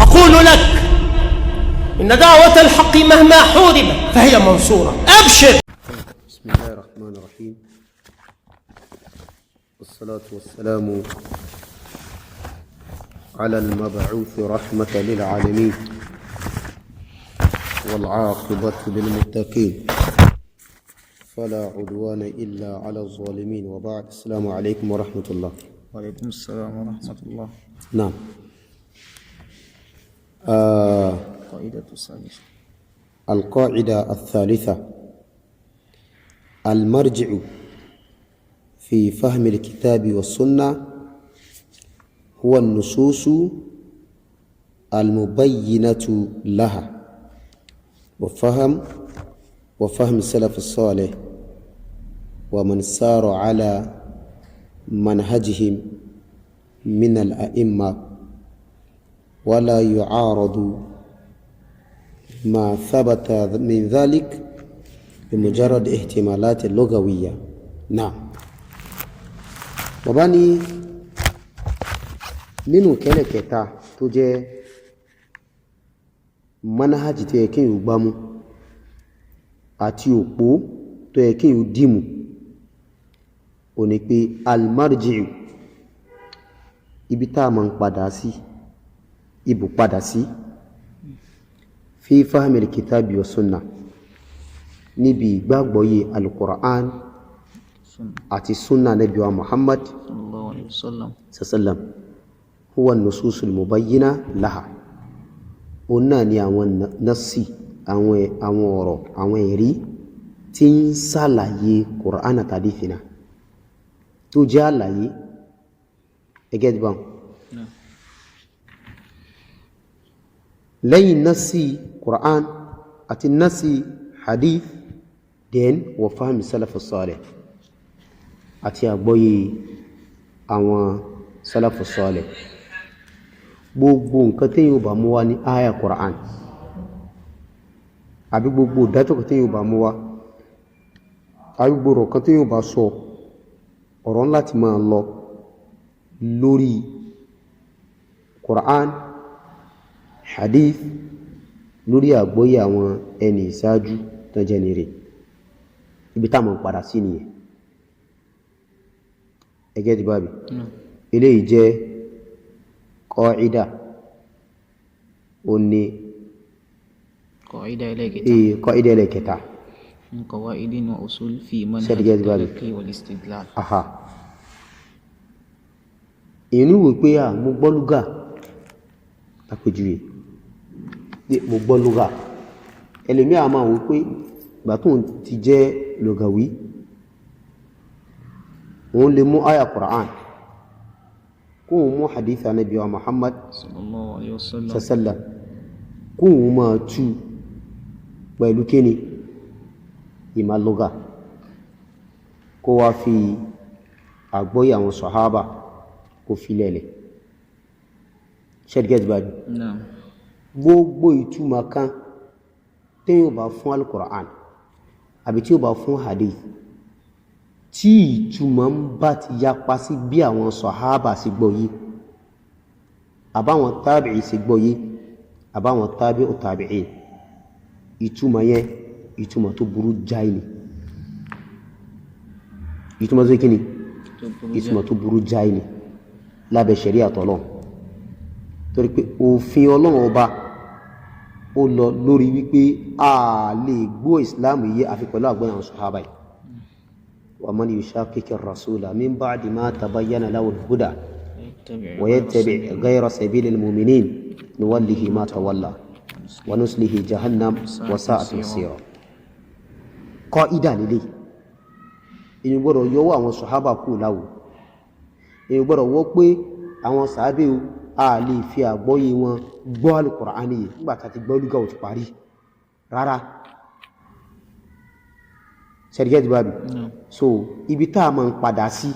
أقول لك إن دعوة الحق مهما حوربت فهي منصورة. أبشر. بسم الله الرحمن الرحيم، والصلاة والسلام على المبعوث رحمة للعالمين والعاقبة للمتقين فلا عدوان إلا على الظالمين، وبعد. السلام عليكم ورحمة الله. وعليكم السلام ورحمة الله. نعم. قاعدة الثالثة. القاعدة الثالثة: المرجع في فهم الكتاب والسنة هو النصوص المبينة لها وفهم السلف الصالح ومن سار على منهجهم من الأئمة، ولا يعارض ما ثبت من ذلك بمجرد احتمالات لغوية. نعم. bàbá ní nínú kẹ́lẹ̀kẹta tó jẹ́ manhaj tó yẹ kí yíò gbámú àti òpó tó yẹ kí yíò dìmú, ó ní pé almarji'u, ibi tá ma ń padà sí, ibù padà sí, fi fahmil kitabi wa sunna, níbi ìgbàgbọ́yé al-Qur'an àti sunna nabi wa Muhammad sallam, huwa nususul mubayyina laha. Ó náà ni àwọn nassi, àwọn ọ̀rọ̀, àwọn ẹ̀rí tí ń ṣàlàyé Qur'an àti hadith náà, tó jẹ́ àlàyé ẹgẹ́ dìbọn. lẹ́yìn nassi Qur'an àti nassi hadith, den wa fahmi salafu salih, àti àgbọ́yé àwọn salafu salih. Gbogbo nǹkan tí yóò bá mú wá ní àyà Qur'an àbí gbogbo ìdájọ́ kan tí yóò bá mú wá, àbí gbogbo kan tí yóò bá sọ, ọ̀rọ̀ láti máa lọ lórí Qur'an, hadith, lórí àgbọ́yé àwọn ẹni ìsáájú tó jẹ́ ní rẹ̀. Ibi tá mọ̀ padà sí nìyẹn. ẹgẹ́ ti bábi. Eléyìí jẹ́ qaida, ó ní qaida ẹlẹ́kẹta من قواعد وأصول في منهج التلقي والاستدلال. inú wò pé mo gbọ́ lúgà, àpèjúwe mo gbọ́ lúgà, ẹlòmí a máa wò pé ìgbà tó ti jẹ́ lùgàwí, òun lè mú àyà Qur'an, kó òun mú hadith Ànábì wa Muhammad sallallahu alaihi wasallam sallam, kó òun máa tú pẹ̀lú kíni ìmá lúgà, kó wá fi àgbọ́yé àwọn sàhábà kó fi lẹ́lẹ̀. ṣẹ́dgẹ́t báyìí. Gbogbo ìtumọ̀ kan tí yóò bá fún al-Qur'an àbí tí yóò bá fún hadith, tí ìtumọ̀ ń bá ti yapa sí bí àwọn sàhábà sì gbọ́yé, àbáwọn tábìí sì gbọ́yé, àbáwọn tábìí tábìí, ìtumọ̀ yẹn ìtumọ̀ tó burú jáì ni. ìtumọ̀ tó kíni? ìtumọ̀ tó burú jáì ni lábẹ́ ṣẹ̀ríà t'Ọlọ́run. Torí pé òfin Ọlọ́run ọba ó lọ lórí wípé a lè gbọ́ ìsìláàmù yé àfi pẹ̀lú àgbọ́yé àwọn sàhábà yìí. wa man yushaqiqi ar-rasula min ba'di ma tabayyana lahu al-huda wa yattabi' ghayra sabilil mu'minin nuwallihi ma tawalla wa nuslihi jahannam wa sa'at masira. Qaida lílé, èyí gbọ́dọ̀ yọwọ́ àwọn sàhábà kú láwò, èyí gbọ́dọ̀ wọ́ pé àwọn sàhábé a lè fi àgbọ́yé wọn gbọ́ al-Qur'ani yìí nígbàtà ti gbọ́ lúgà ò ti parí rárá. ṣẹ́dígẹ́ ti bábi. So ibi tá ma ń padà sí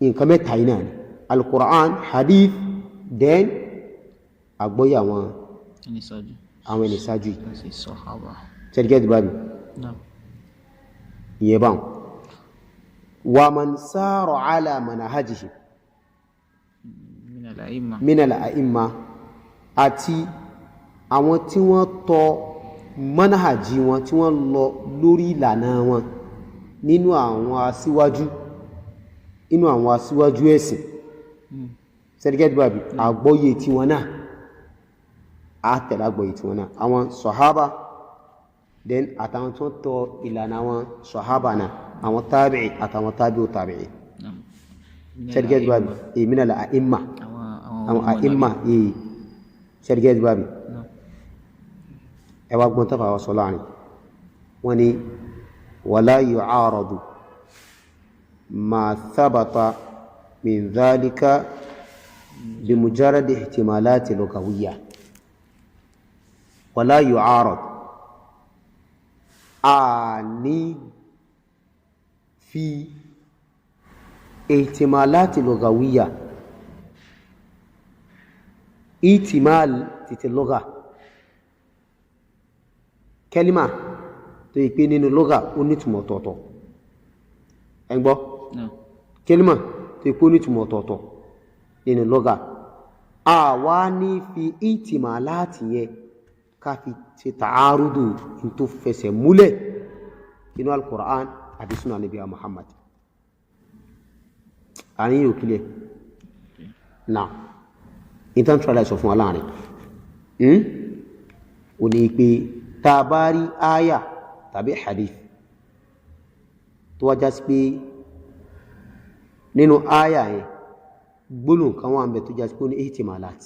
nǹkan mẹ́ta yìí náà ni al-Qur'an, hadith, then àgbọ́yé àwọn ẹni ṣáájú yìí. ṣẹ́dígẹ́ ti bábi. ìyẹn báwọn. wa man sara ala manhajihim min al-a'imma, àti àwọn tí wọ́n tọ manhaji wọn tí wọ́n lọ lórí ìlànà wọn nínú àwọn aṣíwájú ẹ̀sìn sẹ́dígẹ́tì bàbí àgbọ́yé tí wọ́n náà àtẹ̀lé àgbọ́yé tí wọ́n náà àwọn sọ̀hábà then àtàwọn tó tọ ìlànà àwọn sọ̀hábà náà àwọn tábìí àtàwọn tábìí tábìí sẹ́dígẹ́tì bàbí minal a'imma àwọn a'imma sẹ́dígẹ́tì bàbí ẹwà gbọ́n tàbí àwọn sọ láàrin wọ́n ni wala yu'aradu ma thabata min dhalika bi mujarradi ihtimalati lughawiyya wala yu'arad a ní fi ihtimalati lughawiyya ihtimal titi lugha kẹlímà tó yí pé nínú lọ́gà ó nítumọ̀ ọ̀tọ̀ọ̀tọ̀ ẹgbọ́ kẹlímà tó yí pé ó nítumọ̀ ọ̀tọ̀ọ̀tọ̀ nínú lọ́gà a wá ní fi ìtìmà láti yẹ ká fi ṣe tààrùdù tó fẹsẹ̀ múlẹ̀ nínú al-Qur'an àti sunnah Nabi Muhammad àní yóò kílẹ̀ náà ìtàn tíwálẹ̀ sọ fún aláàrin ó ní pé tàbárí áyà tàbí hadith tó wájá sí pé nínú áyà yẹn gbólóhùn kan wà ń bẹ tó já sí pé ó ní ihtimalat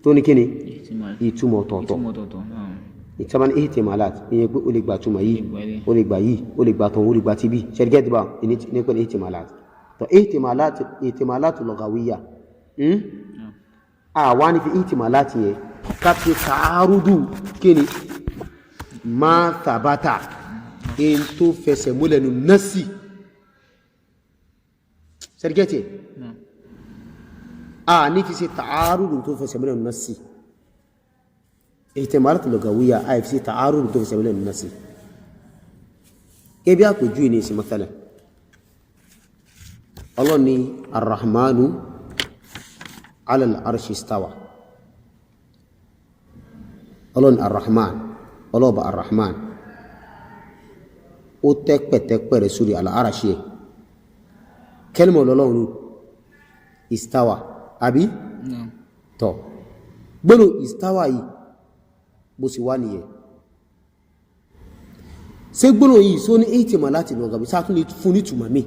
tó ní kíni ìtumọ̀ ọ̀tọ̀ọ̀tọ̀ ìtàbá ní ihtimalat ìyẹn pé ó lè gbà túmọ̀ yìí ó lè gbà yìí ó lè gbà tán ó lè gbà tí bí ṣẹ́gẹ́dì bá ní pé ní ihtimalat tó ihtimalat lughawiyya àwa ní fi ihtimalat yẹn káfí tààrùdù kíni máa tàbátà in tó fẹsẹ̀ múlẹ̀ nù násì sẹ́dígẹ́tì a ní fi sí tààrùdù tó fẹsẹ̀ múlẹ̀ nù násì ihtimalat lughawiyya a fi sí tààrùdù tó fẹsẹ̀ múlẹ̀ nù násì kébí àpèjú ní ìsìn mathalan Allah ni ar-Rahmanu ala al-arshi istawa ọlọ́ni arrahman ọlọ́ọ̀bà arrahman ó tẹ́ pẹ̀tẹ́pẹ̀ rẹ̀ sórí al-arashi ẹ̀ kẹ́lìmọ̀ lọ́lọ́run istawa àbí tọ́ gbọ́nà istawa yìí bó sì wá nìyẹn ṣé gbọ́nà yìí só ní ihtimal láti lọ́gà bí sátún fún ní túmọ̀ mi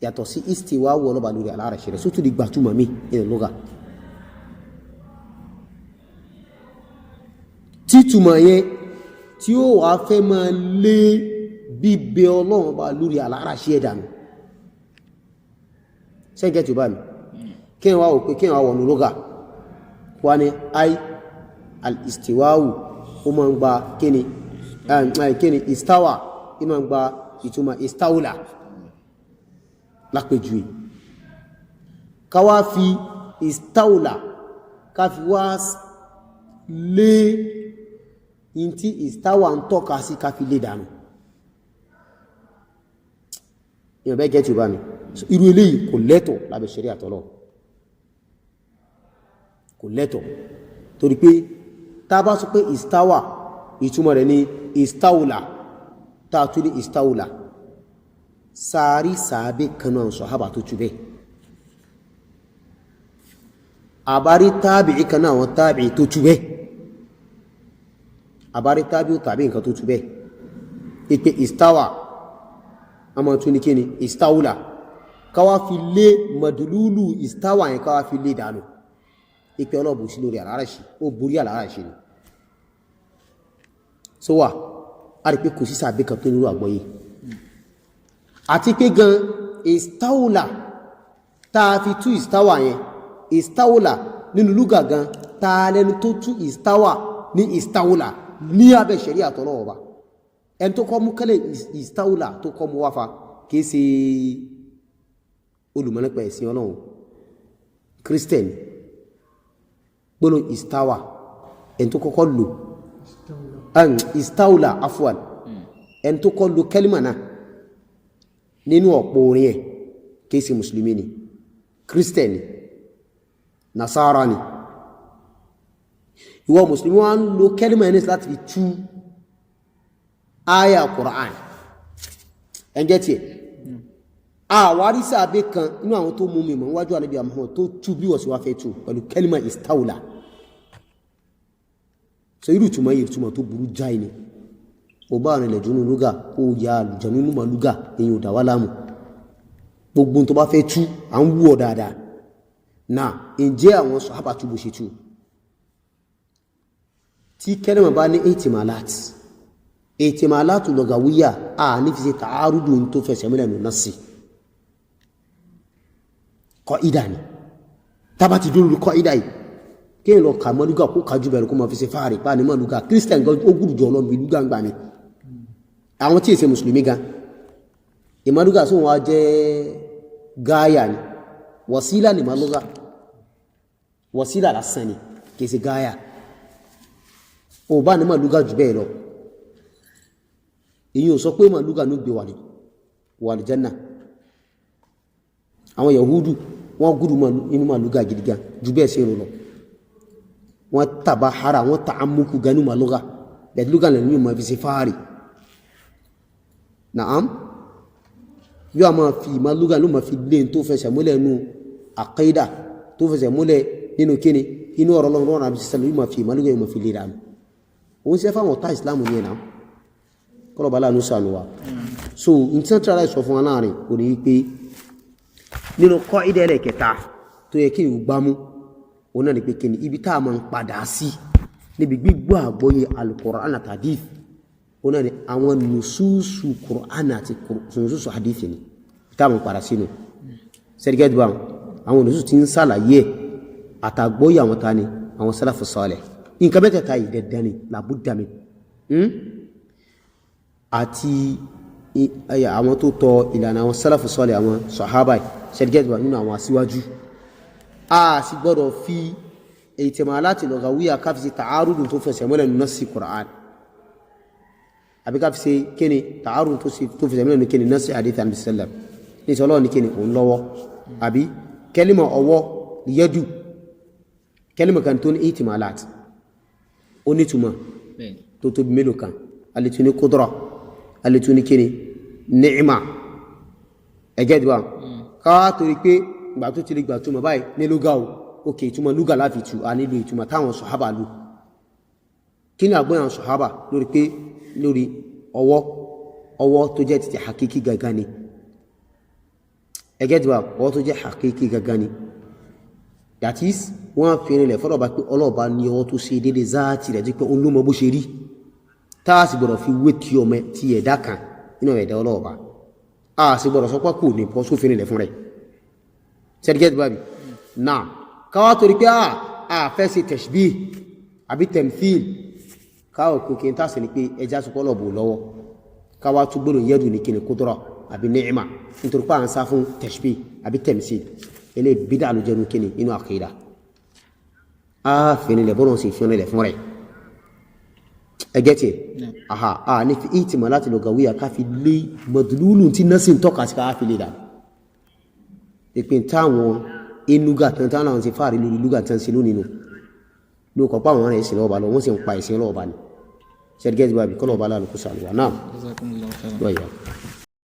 yàtọ̀ sí istiwa wọ ọlọ́bà lórí al-arashi rẹ̀ sótún di gbà túmọ̀ mi nínú lọ́gà títùmọ̀ yẹn tí ó wà fẹ́ máa lé bíbẹ Ọlọ́run bá lórí al-arashi ẹ̀dànù ṣẹ́gẹ́ tí ó bá mi kí wá òpé kí wá wọ̀nù lọ́gà wá ní ai al-istiwa'u ó máa ń gba kíni istawa ó máa ń gba ìtumọ̀ istawla lápẹjù ká wá fi istawla ká fi wá lé in tí istawa ń tọ́ka sí ká fi lé dànù ìyàn bẹ́ gẹ́tì bá mi irú eléyìí kò lẹ́tọ̀ lábẹ́ ṣẹ̀ríà àtọ́lọ́ kò lẹ́tọ̀ torí pé tá bá sọ pé istawa ìtumọ̀ rẹ̀ ní istawla tá tún ní istawla sáàrí sàábé kanáà sàhábà tó tú bẹ́ẹ̀ àbárí tábìí kanáà wọn tábìí tó tú bẹ́ẹ̀ àbárí tábìí tàbí nǹkan tó tú bẹ́ẹ̀ ìpé istawa àmọ́ tún ní kíni istawla káwá fi lé madululu istawa yẹn káwá fi lé dànù ìpé ọlọ́bù sí lórí al-arashi ó borí al-arashi ni so wà a rí pé kò sí sàbí kan tó nírú àgbọ́yé àti pé gan istawla táa fi tú istawa yẹn istawla nínú lúgà gan táa lẹ́nu tó tú istawa ní istawla ní abẹ́ ṣẹ̀ríà àtọ́lọ́wọ́ bá ẹni tó kọ́ mú kẹ́lẹ̀ istawla tó kọ́ mú wáfa kìí ṣe olùmọ̀lẹ́pẹ̀ ẹ̀sìn ọlọ́run Christian gbónú istawa ẹni tó kọ́kọ́ lò istawla afwan ẹni tó kọ́ lò kẹ́lìmà náà nínú ọ̀pọ̀ orin ẹ̀ kìí ṣe mùsùlùmí ni Christian nasara ni ìwọ mùsùlùmí wá ń lo kẹ́límà ẹni láti fi tú àyà Qur'an ẹ̀ǹgẹ́ tiẹ̀ àwárí sàbẹ̀ kan inú àwọn tó mú mi mọ̀ níwájú Ànábì Muhammad tó tú bí wọ́n sì wá fẹ́ tú pẹ̀lú kẹ́límà istawla so irú túmọ̀ yìí túmọ̀ tó burú jáì ni ó bá rìn lẹ̀jú nínú lúgà ó ya àlùjànnú nínú ma lúgà èyí ò dá wá láàmú gbogbo tó bá fẹ́ tú à ń wú ọ dáadáa náà ǹjẹ́ àwọn sàhábà tú bó ṣe tú tí kẹ́límà bá ní ihtimalat lugawiyya a ní fi ṣe ta'arudu tó fẹsẹ̀ múlẹ̀ nù nassi qaida ni tábà ti dúró qaida yìí kí n lọ kà mọ́ lúgà kó kájú bẹ̀rẹ̀ kó ma fi ṣe fáàrí pa ní mọ́ lúgà kírísítẹ̀n gan ó gùrù jọ ọlọ́run bí lúgà ń gbà ní àwọn tí èsè mùsùlùmí gan ìmọ̀ lúgà sóhun wá jẹ́ gáyà ni wàsílà ní mọ́ lúgà wàsílà lásán ni kì í ṣe gáyà ó bá ní mọ́ lúgà jù bẹ́ẹ̀ lọ èyí ò sọ pé mọ́ lúgà ló gbé wà ní Jánnà àwọn Yahudu wọ́n gùrù inú mọ́ lúgà gidigan jù bẹ́ẹ̀ sí lọ wọ́n tàbá hara wọ́n ta'ammuku ganu ma lugha bẹ̀t lugha lẹ́nu ma fi ṣe fáàrí na'am yóò a máa fi ma lugha ló ma fi lè tó fẹsẹ̀ múlẹ̀ nínú aqida tó fẹsẹ̀ múlẹ̀ nínú kíni inú ọ̀rọ̀ lọ́rọ̀ àbí sísẹ̀lẹ̀ yóò ma fi ma lugha yóò ma fi lè dànù òun ṣe fáwọn ọ̀tá ìsìlámù ní ẹ̀nà kọ́lọ̀ bala ló sànù wa so in tí wọ́n tẹ́lá ìsọ fún wa láàrin kò ní pé nínú kọ́ ìdẹ́lẹ̀ kẹta tó yẹ kí ìgbámú ona ni pé kíni ibi tá ma ń padà sí níbi gbígbọ́ àgbọ́yé al-Qur'an àti hadith ona ni àwọn nususu Qur'an àti nususu hadith ni tá ma ń padà sínú sẹ́dígẹ́dì bá àwọn nususu tí ń sàlàyé àtàgbọ́yé àwọn tani àwọn salafu salih nǹkan mẹ́tẹ̀ẹ̀ta yìí dandan ni labudda min àti àwọn tó tọ ìlànà àwọn salafu salih àwọn sahaba sẹ́dígẹ́dì bá nínú àwọn aṣíwájú a sì gbọ́dọ̀ fi ihtimalati lugawiyya ká fi ṣe ta'arudun tó fẹsẹ̀ múlẹ̀ nínú nassi Qur'an àbí ká fi ṣe kíni ta'arudun tó fẹsẹ̀ múlẹ̀ nínú kíni nassi hadith Ànábì sallam ní sọ lọ́wọ́ ní kíni òun lọ́wọ́ àbí kẹ́límà ọwọ́ yadu kẹ́límà kan tó ní ihtimalat ó ní túmọ̀ tó tóbi mélòó kan alẹ́tún ní qudra alẹ́tún ní kíni ni'ma ẹgẹ́ dìbà ká torí pé gbà tó ti lè gbà túmọ̀ báyìí ní lúgà o òkè ìtumọ̀ lúgà láfi tú a nílò ìtumọ̀ táwọn sọ̀hábà lò kí ni àgbọ́yàn sọ̀hábà lórí pé lórí ọwọ́ tó jẹ́ títí hakiki gangan ni ẹgẹ́ dìbà ọwọ́ tó jẹ́ hakiki gangan ni that is wọ́n fi rinlẹ̀ fọ́lọ́ba pé ọlọ́ọ̀bá ní ọwọ́ tó ṣe déédéé záàtì rẹ̀ tí pé olómọ bó ṣe rí táà sì gbọ́dọ̀ fi wé tí ọmọ ti ẹ̀dá kan nínú ẹ̀dá ọlọ́ọ̀bá a sì gbọ́dọ̀ sọ pé kò ní pọ́ sófin rinlẹ̀ fún rẹ̀ sẹ́dígẹ́tì bábí náà káwà torí pé a fẹ́ sí tashbih àbí temthil káwà kò kí n tàṣì ní pé ẹjá sọpọ́lọ̀ bò lọ́wọ́ káwà tó gbọ́nà yẹ́dù ní kíni kudra àbí ni'ma nítorí pé à ń sá fún tashbih àbí temthil ilé bídà ló jẹ́nu kíni inú àkídà a fìnilẹ̀ bọ́nà sí fìnilẹ̀ fún rẹ̀ ẹgẹ́tì a ní fi ihtimalati lugawiyya ká fi lé madlulu tí násìn tọ́ka sí ká fi lè dà ìpín táwọn inúgà tán láwọn ti fàárí lórí lúgà tán sí lónìí ló kọ̀ pàwọn ará ìsìn lọ́ọ̀bá lọ wọ́n sì ń pa ìsìn lọ́ọ̀bá ni ṣẹ́dgẹ́sì bábí kọ́lọ̀ọ̀bá lálùkú sàlùwà náà